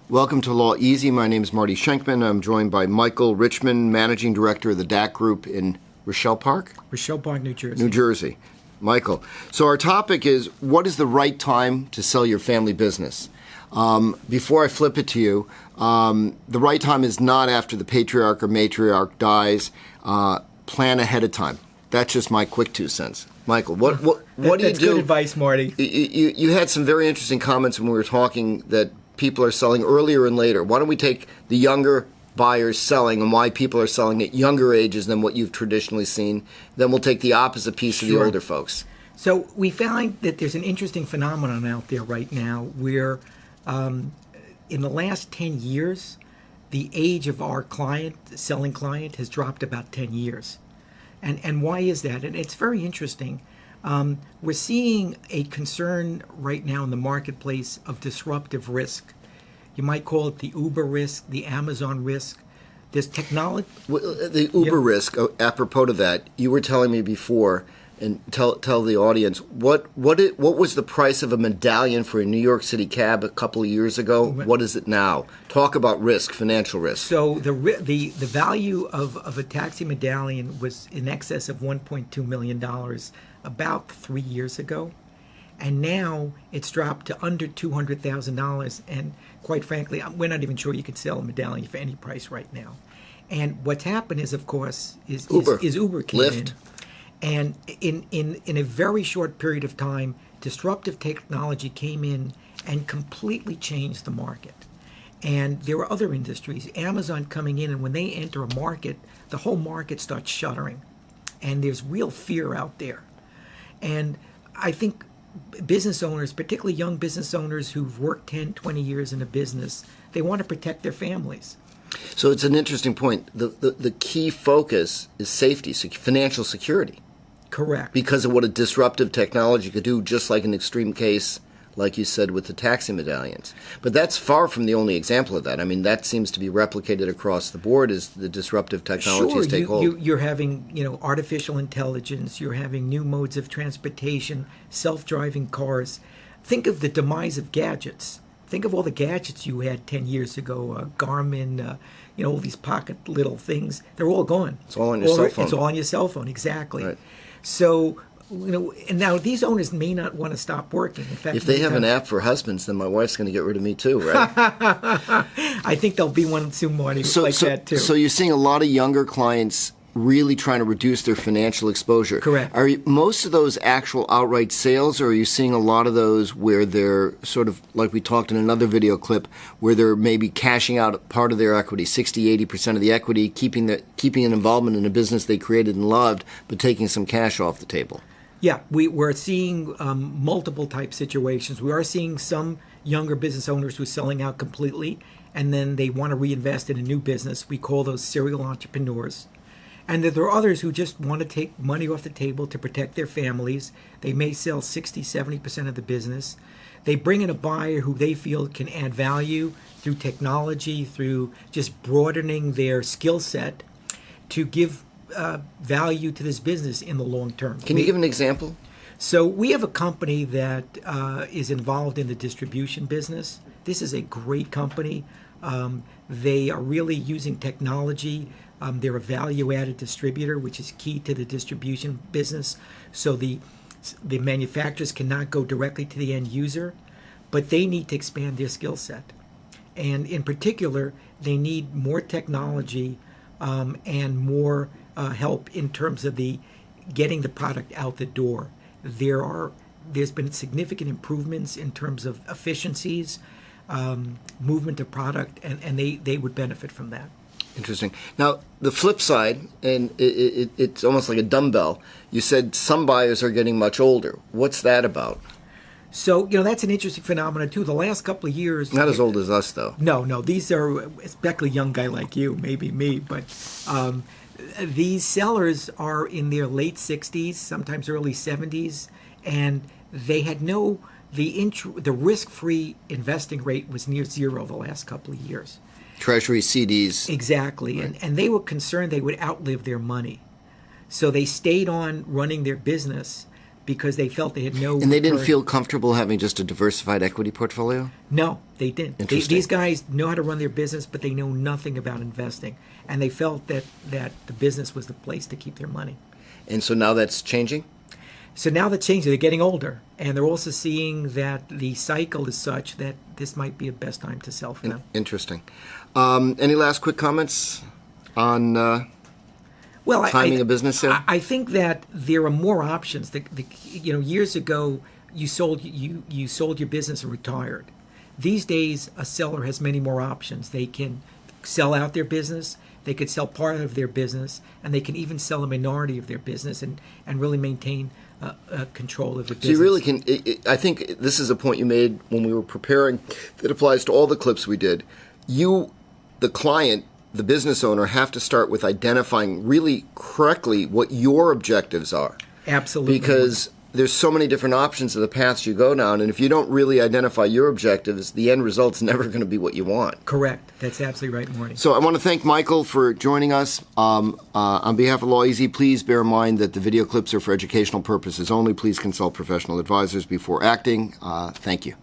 Welcome to LawEasy. My name is Marty Shenkman. I'm joined by Michael Richmond, Managing Director of the DAC Group in Rochelle Park, New Jersey. New Jersey. Michael. So our topic is, what is the right time to sell your family business? Before I flip it to you, the right time is not after the patriarch or matriarch dies. Plan ahead of time. That's just my quick 2 cents. Michael, what do you do? That's good advice, Marty. You had some very interesting comments when we were talking that people are selling earlier and later. Why don't we take the younger buyers selling and why people are selling at younger ages than what you've traditionally seen? Then we'll take the opposite piece of the older folks. So we find that there's an interesting phenomenon out there right now where in the last 10 years, the age of our selling client, has dropped about 10 years. And why is that? And it's very interesting. We're seeing a concern right now in the marketplace of disruptive risk. You might call it the Uber risk, the Amazon risk. There's technology. The Uber risk, apropos to that, you were telling me before, and tell the audience, what was the price of a medallion for a New York City cab a couple of years ago? What is it now? Talk about risk, financial risk. So the value of a taxi medallion was in excess of $1.2 million about 3 years ago. And now it's dropped to under $200,000. And quite frankly, we're not even sure you could sell a medallion for any price right now. And what's happened is, of course, is Uber came Lyft. in. And in a very short period of time, disruptive technology came in and completely changed the market. And there were other industries, Amazon coming in, and when they enter a market, the whole market starts shuttering. And there's real fear out there. And I think business owners, particularly young business owners who've worked 10, 20 years in a business, they want to protect their families. So it's an interesting point. The key focus is safety, financial security. Correct. Because of what a disruptive technology could do, just like an extreme case, like you said, with the taxi medallions. But that's far from the only example of that. I mean, that seems to be replicated across the board as the disruptive technologies take hold. You're having, artificial intelligence. You're having new modes of transportation, self-driving cars. Think of the demise of gadgets. Think of all the gadgets you had 10 years ago, Garmin, all these pocket little things. They're all gone. It's all on your cell phone. It's all on your cell phone, exactly. Right. So, and now these owners may not want to stop working. In fact, if they have an app for husbands, then my wife's going to get rid of me too, right? I think there'll be one soon, Marty, that too. So you're seeing a lot of younger clients really trying to reduce their financial exposure. Correct. Are most of those actual outright sales, or are you seeing a lot of those where they're sort of, like we talked in another video clip, where they're maybe cashing out part of their equity, 60-80% of the equity, keeping an involvement in a business they created and loved, but taking some cash off the table? Yeah, we're seeing multiple type situations. We are seeing some younger business owners who are selling out completely, and then they want to reinvest in a new business. We call those serial entrepreneurs. And there are others who just want to take money off the table to protect their families. They may sell 60-70% of the business. They bring in a buyer who they feel can add value through technology, through just broadening their skill set to give value to this business in the long term. Can you give an example? So we have a company that is involved in the distribution business. This is a great company. They are really using technology. They're a value-added distributor, which is key to the distribution business. So the manufacturers cannot go directly to the end user, but they need to expand their skill set. And in particular, they need more technology and more help in terms of getting the product out the door. There's been significant improvements in terms of efficiencies, movement of product, and they would benefit from that. Interesting. Now, the flip side, and it's almost like a dumbbell, you said some buyers are getting much older. What's that about? So, that's an interesting phenomenon, too. The last couple of years... Not as old as us, though. No. These are, especially a young guy like you, maybe me, but these sellers are in their late 60s, sometimes early 70s, and they had the risk-free investing rate was near zero the last couple of years. Treasury, CDs. Exactly. Right. And they were concerned they would outlive their money. So they stayed on running their business, because they felt they had no. And they didn't return. feel comfortable having just a diversified equity portfolio? No, they didn't. Interesting. These guys know how to run their business, but they know nothing about investing. And they felt that the business was the place to keep their money. And so now that's changing? So now they're changing. They're getting older. And they're also seeing that the cycle is such that this might be a best time to sell for them. Interesting. Any last quick comments on timing of business sale? I think that there are more options. Years ago, you sold your business and retired. These days, a seller has many more options. They can sell out their business, they could sell part of their business, and they can even sell a minority of their business and really maintain control of the business. So you really can, I think this is a point you made when we were preparing that applies to all the clips we did. You, the client, the business owner, have to start with identifying really correctly what your objectives are. Absolutely. Because there's so many different options of the paths you go down, and if you don't really identify your objectives, the end result's never going to be what you want. Correct. That's absolutely right, Marty. So I want to thank Michael for joining us. On behalf of LawEasy, please bear in mind that the video clips are for educational purposes only. Please consult professional advisors before acting. Thank you.